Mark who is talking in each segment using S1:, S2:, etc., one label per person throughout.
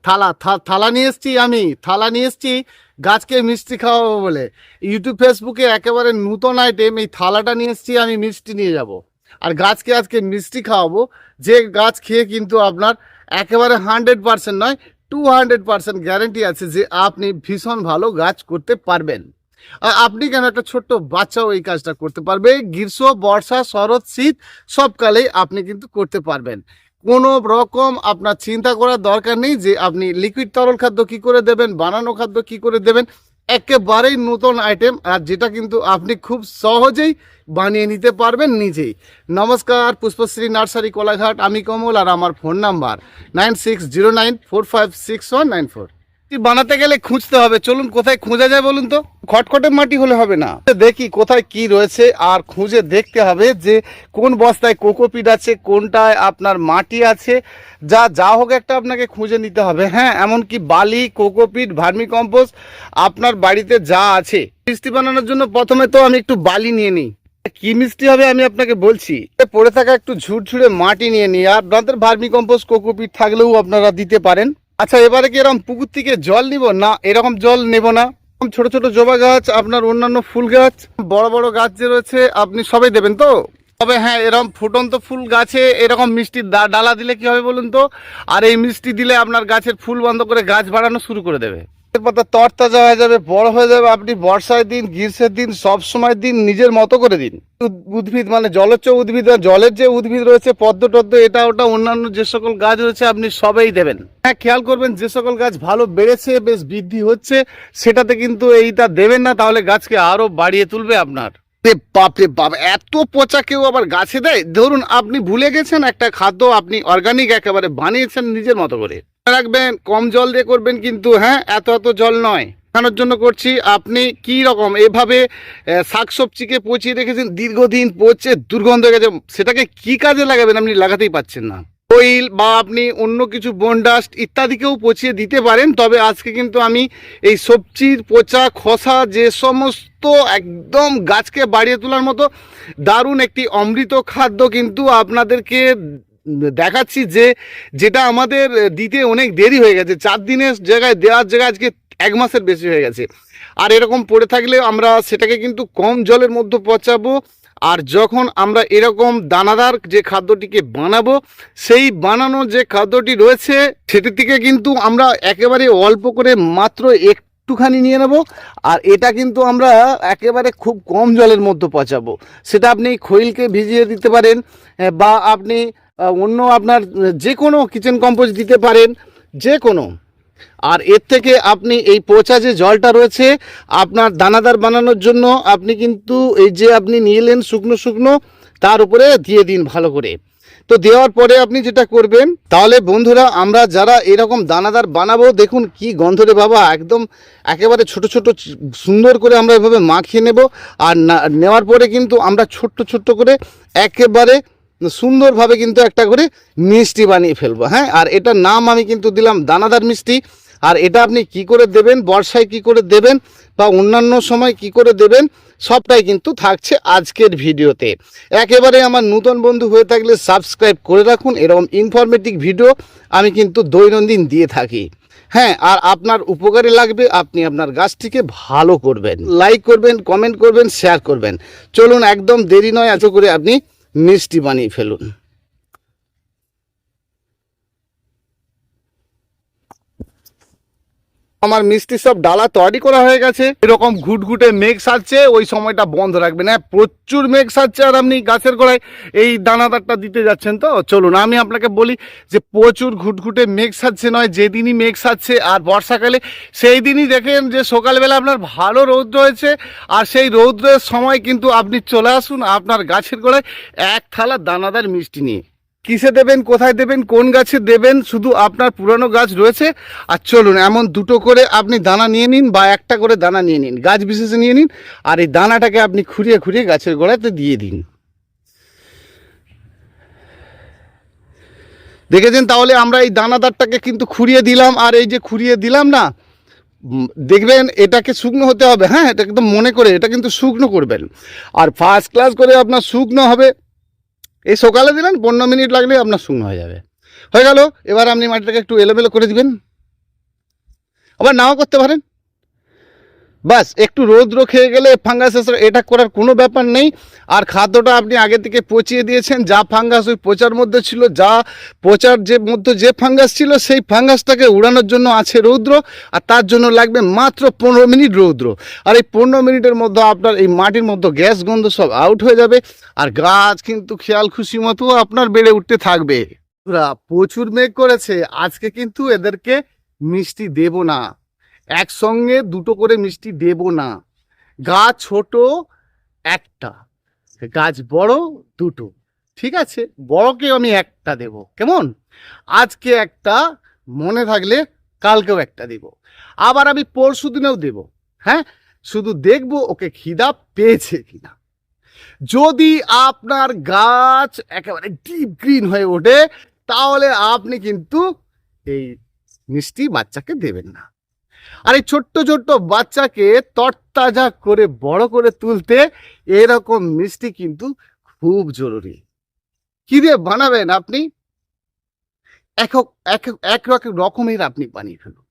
S1: থালা নিয়ে এসছি, আমি থালা নিয়ে এসছি গাছকে মিষ্টি খাওয়াবো বলে। ইউটিউব ফেসবুকে একেবারে নতুন আইটেম, এই থালাটা নিয়ে এসছি, আমি মিষ্টি নিয়ে যাব আর গাছকে আজকে মিষ্টি খাওয়াবো। যে গাছ খেয়ে কিন্তু আপনার একেবারে 100% নয়, 200% গ্যারেন্টি আছে যে আপনি ভীষণ ভালো গাছ করতে পারবেন। আর আপনি কেন, একটা ছোট্ট বাচ্চাও এই কাজটা করতে পারবে। গ্রীষ্ম, বর্ষা, শরৎ, শীত সব কালেই আপনি কিন্তু করতে পারবেন। কোনো রকম আপনার চিন্তা করার দরকার নেই যে আপনি লিকুইড তরল খাদ্য কি করে দেবেন, বানানো খাদ্য কি করে দেবেন। একেবারেই নতুন আইটেম, আর যেটা কিন্তু আপনি খুব সহজেই বানিয়ে নিতে পারবেন নিজেই। নমস্কার, পুষ্পশ্রী নার্সারি কোলাঘাট, আমি কমল, আর আমার ফোন নাম্বার 9609456194। বানাতে গেলে খুঁজতে হবে, চলুন কোথায় খোঁজা যায় বলুন তো। খটখটে মাটি হলে হবে না, দেখি কোথায় কি রয়েছে আর খুঁজে দেখতে হবে যে কোন বস্তায় কোকোপিট আছে, কোনটায় আপনার মাটি আছে। যা হোক একটা আপনাকে খুঁজে নিতে হবে। হ্যাঁ, এমনকি বালি, কোকোপিট, ভার্মি কম্পোস্ট আপনার বাড়িতে যা আছে। মিষ্টি বানানোর জন্য প্রথমে তো আমি একটু বালি নিয়ে নিই। কি মিষ্টি হবে আমি আপনাকে বলছি। পড়ে থাকা একটু ঝুরঝুরে মাটি নিয়ে নিই, আর আপনাদের ভার্মি কম্পোস্ট, কোকোপিট থাকলেও আপনারা দিতে পারেন। আচ্ছা, এবারে কি এরকম পুকুর থেকে জল নিব না, এরকম জল নেব না। ছোট ছোট জবা গাছ, আপনার অন্যান্য ফুল গাছ, বড় বড় গাছ যে রয়েছে আপনি সবাই দেবেন তো। তবে হ্যাঁ, এরকম ফুটন্ত ফুল গাছে এরকম মিষ্টির ডালা দিলে কি হবে বলুন তো। আর এই মিষ্টি দিলে আপনার গাছের ফুল বন্ধ করে গাছ বাড়ানো শুরু করে দেবে। পাতা তরতাজা হয়ে যাবে, বড় হয়ে যাবে। আপনি বর্ষায় দিন, গ্রীষ্মের দিন, সব সময় দিন, নিজের মতো করে দিন। উদ্ভিদ মানে জলজ উদ্ভিদ, জলের যে উদ্ভিদ রয়েছে, পদ্ম টদ্ম, এটা ওটা অন্যান্য যে সকল গাছ রয়েছে আপনি সবাই দেবেন। হ্যাঁ, খেয়াল করবেন যে সকল গাছ ভালো বেড়েছে, বেশ বৃদ্ধি হচ্ছে, সেটাতে কিন্তু এইটা দেবেন না, তাহলে গাছকে আরো বাড়িয়ে তুলবে আপনার। বাপরে বাপ, এত পচা কেউ আবার গাছে দেয়? ধরুন আপনি ভুলে গেছেন একটা খাদ্য আপনি অর্গানিক একেবারে বানিয়েছেন নিজের মতো করে। রাখবেন কম জল দিয়ে করবেন, কিন্তু হ্যাঁ এত জল নয়। দেখানোর জন্য করছি। আপনি কি রকম এভাবে শাকসবজিকে পচিয়ে রেখেছেন, দীর্ঘদিন পচে দুর্গন্ধ হয়ে গেছে, সেটাকে কি কাজে লাগাবেন আপনি লাগাতেই পাচ্ছেন না। অয়েল বা আপনি অন্য কিছু বোনডাস্ট ইত্যাদিকেও পচিয়ে দিতে পারেন। তবে আজকে কিন্তু আমি এই সবজির পচা খোসা, যে সমস্ত একদম গাছকে বাড়িয়ে তোলার মতো দারুণ একটি অমৃত খাদ্য কিন্তু আপনাদেরকে দেখাচ্ছি, যেটা আমাদের দিতে অনেক দেরি হয়ে গেছে। 4 দিনের জায়গায় দেওয়ার জায়গায় আজকে 1 মাসের বেশি হয়ে গেছে। আর এরকম পড়ে থাকলে আমরা সেটাকে কিন্তু কম জলের মধ্যে পচাবো। আর যখন আমরা এরকম দানাদার যে খাদ্যটিকে বানাবো, সেই বানানো যে খাদ্যটি রয়েছে সেটির থেকে কিন্তু আমরা একেবারে অল্প করে মাত্র একটুখানি নিয়ে নেব। আর এটা কিন্তু আমরা একেবারে খুব কম জলের মধ্যে পচাবো। সেটা আপনি খৈলকে ভিজিয়ে দিতে পারেন, বা আপনি অন্য আপনার যে কোনো কিচেন কম্পোস্ট দিতে পারেন, যে কোনো। আর এর থেকে আপনি এই পচা যে জলটা রয়েছে আপনার দানাদার বানানোর জন্য, আপনি কিন্তু এই যে আপনি নিয়ে এলেন শুকনো শুকনো, তার উপরে দিয়ে দিন ভালো করে। তো দেওয়ার পরে আপনি যেটা করবেন, তাহলে বন্ধুরা আমরা যারা এরকম দানাদার বানাবো, দেখুন কি গন্ধ রে বাবা, একদম একেবারে ছোট ছোট সুন্দর করে আমরা এভাবে মাখিয়ে নেব। আর নেওয়ার পরে কিন্তু আমরা ছোট্ট ছোট্ট করে একেবারে সুন্দরভাবে কিন্তু একটা করে মিষ্টি বানিয়ে ফেলবো। হ্যাঁ, আর এটার নাম আমি কিন্তু দিলাম দানাদার মিষ্টি। আর এটা আপনি কি করে দেবেন, বর্ষায় কি করে দেবেন, বা অন্যান্য সময় কি করে দেবেন, সবটাই কিন্তু থাকছে আজকের ভিডিওতে। একেবারে আমার নতুন বন্ধু হয়ে থাকলে সাবস্ক্রাইব করে রাখুন। এরকম ইনফরমেটিভ ভিডিও আমি কিন্তু দৈনন্দিন দিয়ে থাকি। হ্যাঁ, আর আপনার উপকারে লাগবে, আপনি আপনার গাছটিকে ভালো করবেন, লাইক করবেন, কমেন্ট করবেন, শেয়ার করবেন। চলুন, একদম দেরি নয়, এত করে আপনি মিষ্টি বানিয়ে ফেলুন। আমার মিষ্টি সব ডালা তৈরি করা হয়ে গেছে। এরকম ঘুটঘুটে মেঘ সাজছে, ওই সময়টা বন্ধ রাখবেন। হ্যাঁ, প্রচুর মেঘ সাজছে, আর আপনি গাছের গোড়ায় এই দানাদারটা দিতে যাচ্ছেন। তো চলুন আমি আপনাকে বলি যে প্রচুর ঘুটঘুটে মেঘ সাজছে নয়, যেদিনই মেঘ সাজছে আর বর্ষাকালে, সেই দিনই দেখেন যে সকালবেলা আপনার ভালো রৌদ্র হয়েছে। আর সেই রৌদ্রের সময় কিন্তু আপনি চলে আসুন আপনার গাছের গোড়ায় এক থালা দানাদার মিষ্টি নিয়ে। কিসে দেবেন, কোথায় দেবেন, কোন গাছে দেবেন, শুধু আপনার পুরানো গাছ রয়েছে। আর চলুন, এমন 2টো করে আপনি দানা নিয়ে নিন, বা একটা করে দানা নিয়ে নিন, গাছ বিশেষে নিয়ে নিন। আর এই দানাটাকে আপনি খুঁড়িয়ে খুঁড়িয়ে গাছের গোড়াতে দিয়ে দিন। দেখেছেন, তাহলে আমরা এই দানাদারটাকে কিন্তু খুঁড়িয়ে দিলাম। আর এই যে খুঁড়িয়ে দিলাম না, দেখবেন এটাকে শুকনো হতে হবে। হ্যাঁ, এটা একদম মনে করে এটা কিন্তু শুকনো করবেন। আর ফার্স্ট ক্লাস করে আপনার শুকনো হবে। এই সকালে দিলেন, 15 মিনিট লাগলে আপনার শুকনো হয়ে যাবে। হয়ে গেল। এবার আপনি মাটিটাকে একটু এলোমেলো করে দিবেন। আবার নাও করতে পারেন। বাস একটু রৌদ্র খেয়ে গেলে ফাঙ্গাস আসলে এটা করার কোনো ব্যাপার নেই। আর খাদ্যটা আপনি আগে থেকে পচিয়ে দিয়েছেন, যা ফাঙ্গাস ওই পচার মধ্যে ছিল, যা পচার যে মধ্যে যে ফাঙ্গাস ছিল সেই ফাঙ্গাসটাকে উড়ানোর জন্য আছে রৌদ্র, আর তার জন্য লাগবে মাত্র 15 মিনিট রৌদ্র। আর এই 15 মিনিটের মধ্যে আপনার এই মাটির মধ্যে গ্যাস গন্ধ সব আউট হয়ে যাবে, আর গাছ কিন্তু খেয়াল খুশি মতো আপনার বেড়ে উঠতে থাকবে। প্রচুর মেঘ করেছে, আজকে কিন্তু এদেরকে মিষ্টি দেব না, একসঙ্গে দুটো করে মিষ্টি দেব না। গাছ ছোট একটা, গাছ বড় দুটো, ঠিক আছে? বড়কে আমি একটা দেব, কেমন? আজকে একটা, মনে থাকলে কালকেও একটা দেব, আবার আমি পরশু দিনেও দেব। হ্যাঁ, শুধু দেখবো ওকে খিদা পেয়েছে কিনা। যদি আপনার গাছ একেবারে ডিপ গ্রিন হয়ে ওঠে, তাহলে আপনি কিন্তু এই মিষ্টি বাচ্চাকে দেবেন না। আর এই ছোট্ট ছোট্ট বাচ্চাকে তরতাজা করে বড় করে তুলতে এরকম মিষ্টি কিন্তু খুব জরুরি। কি দিয়ে বানাবেন আপনি? এক এক রকমের আপনি বানিয়ে ফেলুন।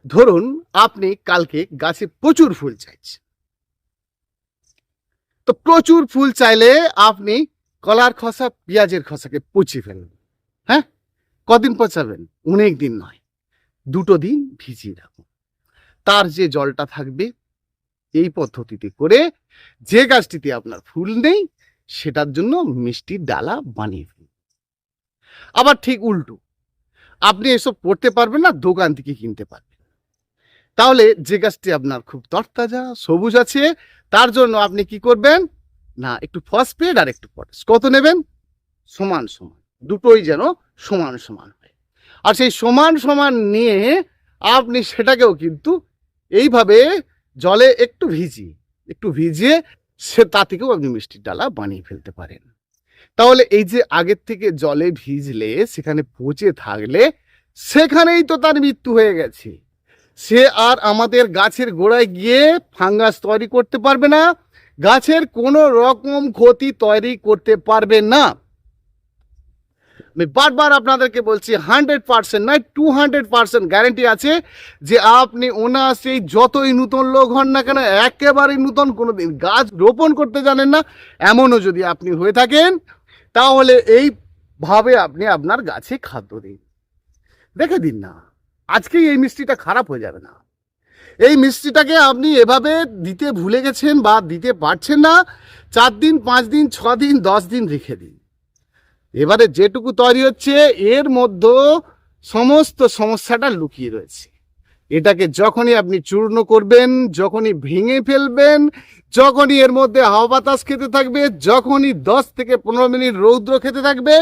S1: ধরুন আপনি কালকে গাছে প্রচুর ফুল চাইছেন, তো প্রচুর ফুল চাইলে আপনি কলার খোসা পেঁয়াজের খোসাকে পচিয়ে ফেলুন। হ্যাঁ, কদিন পচাবেন? অনেক দিন নয়, 2 দিন ভিজিয়ে রাখুন। তার যে জলটা থাকবে, এই পদ্ধতিতে করে যে গাছটিতে আপনার ফুল নেই সেটার জন্য মিষ্টির ডালা বানিয়ে ফেলুন। আবার ঠিক উল্টো, আপনি এসব করতে পারবেন না, দোকান থেকে কিনতে পারবেন। তাহলে যে গাছটি আপনার খুব তরতাজা সবুজ আছে, তার জন্য আপনি কি করবেন না, একটু ফসফেট আর একটু পটাশ কত নেবেন, সমান সমান, দুটোই যেন সমান সমান হয়। আর সেই সমান সমান নিয়ে আপনি সেটাকেও কিন্তু এইভাবে জলে একটু ভিজিয়ে সে তা থেকেও আপনি মিষ্টির ডালা বানিয়ে ফেলতে পারেন। তাহলে এই যে আগের থেকে জলে ভিজলে সেখানে পচে থাকলে সেখানেই তো তার মৃত্যু হয়ে গেছে। সে আর আমাদের গাছের গোড়ায় গিয়ে ফাঙ্গাস তৈরি করতে পারবে না, গাছের কোনো রকম ক্ষতি তৈরি করতে পারবে না। আমি বারবার আপনাদেরকে বলছি, 100% নয় 200% গ্যারেন্টি আছে যে আপনি সেই যতই নতুন লোক হন না কেন, একেবারেই নতুন কোনোদিন গাছ রোপণ করতে জানেন না, এমনও যদি আপনি হয়ে থাকেন, তাহলে এইভাবে আপনি আপনার গাছে খাদ্য দিন, দেখে দিন না, আজকেই এই মিষ্টিটা খারাপ হয়ে যাবে না। এই মিষ্টিটাকে আপনি এভাবে দিতে ভুলে গেছেন বা দিতে পারছেন না, 4 দিন 5 দিন 6 দিন 10 দিন রেখে দিন। এবারে যেটুকু তৈরি হচ্ছে এর মধ্যে সমস্ত সমস্যাটা লুকিয়ে রয়েছে। এটাকে যখনই আপনি চূর্ণ করবেন, যখনই ভেঙে ফেলবেন, যখনই এর মধ্যে হাওয়া বাতাস খেতে থাকবে, যখনই 10 থেকে 15 মিনিট রৌদ্র খেতে থাকবে,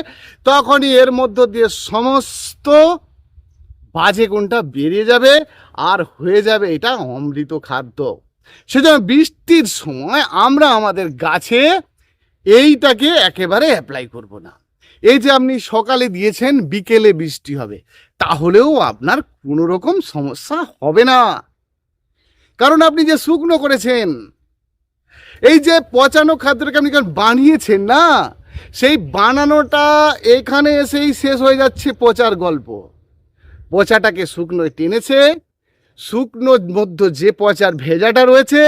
S1: তখনই এর মধ্য দিয়ে সমস্ত বাজে গুণটা বেরিয়ে যাবে আর হয়ে যাবে এটা অমৃত খাদ্য। সেজন্য বৃষ্টির সময় আমরা আমাদের গাছে এইটাকে একেবারে অ্যাপ্লাই করব না। এই যে আপনি সকালে দিয়েছেন বিকেলে বৃষ্টি হবে, তাহলেও আপনার কোনো রকম সমস্যা হবে না, কারণ আপনি যে শুকনো করেছেন, এই যে পচানো খাদ্যটাকে আপনি বানিয়েছেন না, সেই বানানোটা এখানে এসেই শেষ হয়ে যাচ্ছে পচার গল্প। পচাটাকে শুকনোয় টেনেছে, শুকনোর মধ্যে যে পচার ভেজাটা রয়েছে,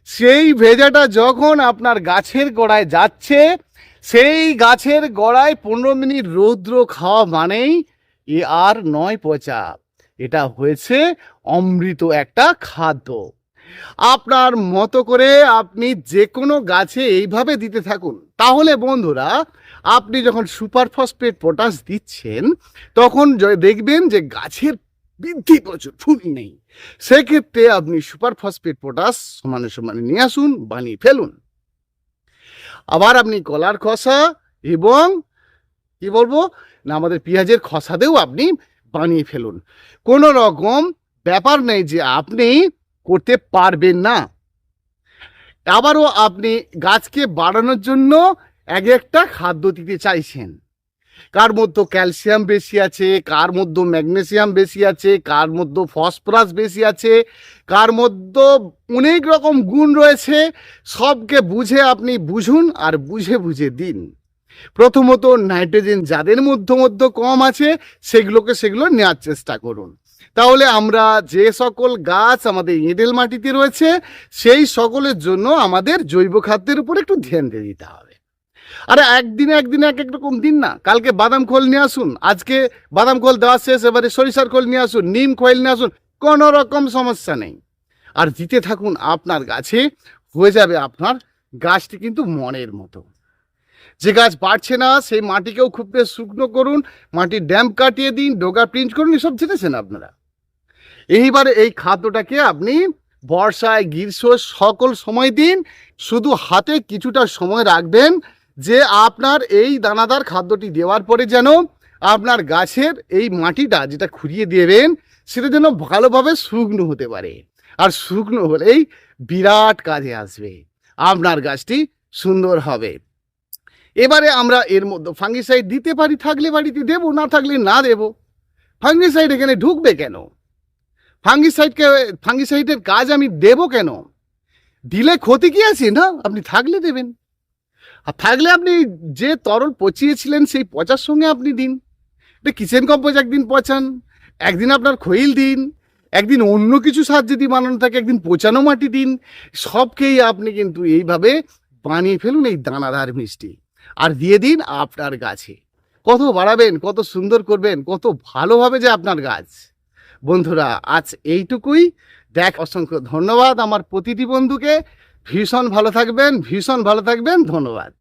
S1: সেই ভেজাটা যখন আপনার গাছের গোড়ায় যাচ্ছে, সেই গাছের গোড়ায় 15 মিনিট রৌদ্র খাওয়া মানেই এ আর নয় পচা, এটা হয়েছে অমৃত একটা খাদ্য। আপনার মতো করে আপনি যে কোনো গাছে এইভাবে দিতে থাকুন। তাহলে বন্ধুরা, আপনি যখন সুপার ফসফেট পটাশ দিচ্ছেন, তখন দেখবেন যে গাছের বৃদ্ধি প্রচুর, ফুল নেই। সেক্ষেত্রে আপনি সুপার ফসফেট পটাশ সমানে সমানে নিয়ে আসুন, বানিয়ে ফেলুন। আবার আপনি কলার খোসা এবং কি বলবো না, আমাদের পেঁয়াজের খোসাতেও আপনি বানিয়ে ফেলুন। কোনো রকম ব্যাপার নেই যে আপনি করতে পারবেন না। আবারও আপনি গাছকে বাড়ানোর জন্য এক একটা খাদ্য দিতে চাইছেন, কার মধ্যে ক্যালসিয়াম বেশি আছে, কার মধ্যে ম্যাগনেসিয়াম বেশি আছে, কার মধ্যে ফসফরাস বেশি আছে, কার মধ্যে অনেক রকম গুণ রয়েছে। সবকে বুঝে আপনি বুঝুন আর বুঝে বুঝে দিন। প্রথমত নাইট্রোজেন যাদের মধ্যে কম আছে সেগুলো নেওয়ার চেষ্টা করুন। তাহলে আমরা যে সকল গাছ আমাদের এঁটেল মাটিতে রয়েছে সেই সকলের জন্য আমাদের জৈব খাদ্যের উপর একটু ধ্যান দিয়ে দিতে হবে। আরে একদিনে এক এক রকম দিন না, কালকে বাদাম খোল নিয়ে আসুন, আজকে বাদাম খোল দেওয়া শেষ, এবারে সরিষার খোল নিয়ে আসুন, নিম খৈল নিয়ে আসুন, কোনো রকম সমস্যা নেই। আর দিতে থাকুন, আপনার গাছে হয়ে যাবে আপনার গাছটি কিন্তু মনের মতো। যে গাছ বাড়ছে না সেই মাটিকেও খুব বেশ শুকনো করুন, মাটির ড্যাম্প কাটিয়ে দিন, ডোগা প্রিন্ট করুন, এসব জেনেছেন আপনারা। এইবারে এই খাদ্যটাকে আপনি বর্ষায় গ্রীষ্ম সকল সময় দিন, শুধু হাতে কিছুটা সময় রাখবেন যে আপনার এই দানাদার খাদ্যটি দেওয়ার পরে যেন আপনার গাছের এই মাটিটা যেটা খুঁড়িয়ে দেবেন সেটা যেন ভালোভাবে শুকনো হতে পারে। আর শুকনো হলেই বিরাট কাজে আসবে, আপনার গাছটি সুন্দর হবে। এবারে আমরা এর মধ্যে ফাঙ্গিসাইড দিতে পারি, থাকলে বাড়িতে দেবো, না থাকলে না দেবো। ফাঙ্গিসাইড এখানে ঢুকবে কেন? ফাঙ্গিসাইডের কাজ আমি দেবো কেন? দিলে ক্ষতি কি আছে? না, আপনি থাকলে দেবেন। আর থাকলে আপনি যে তরল পচিয়েছিলেন সেই পচার সঙ্গে আপনি দিন। এটা কিচেন কম্পোজ একদিন পচান, একদিন আপনার খৈল দিন, একদিন অন্য কিছু সার যদি বানানো থাকে একদিন পচানো মাটি দিন। সবকেই আপনি কিন্তু এইভাবে বানিয়ে ফেলুন এই দানাদার মিষ্টি, আর দিয়ে দিন আপনার গাছে। কত বাড়াবেন, কত সুন্দর করবেন, কত ভালো হবে যে আপনার গাছ। বন্ধুরা আজ এইটুকুই। অসংখ্য ধন্যবাদ আমার প্রতিটি বন্ধুকে। ভীষণ ভালো থাকবেন, ভীষণ ভালো থাকবেন। ধন্যবাদ।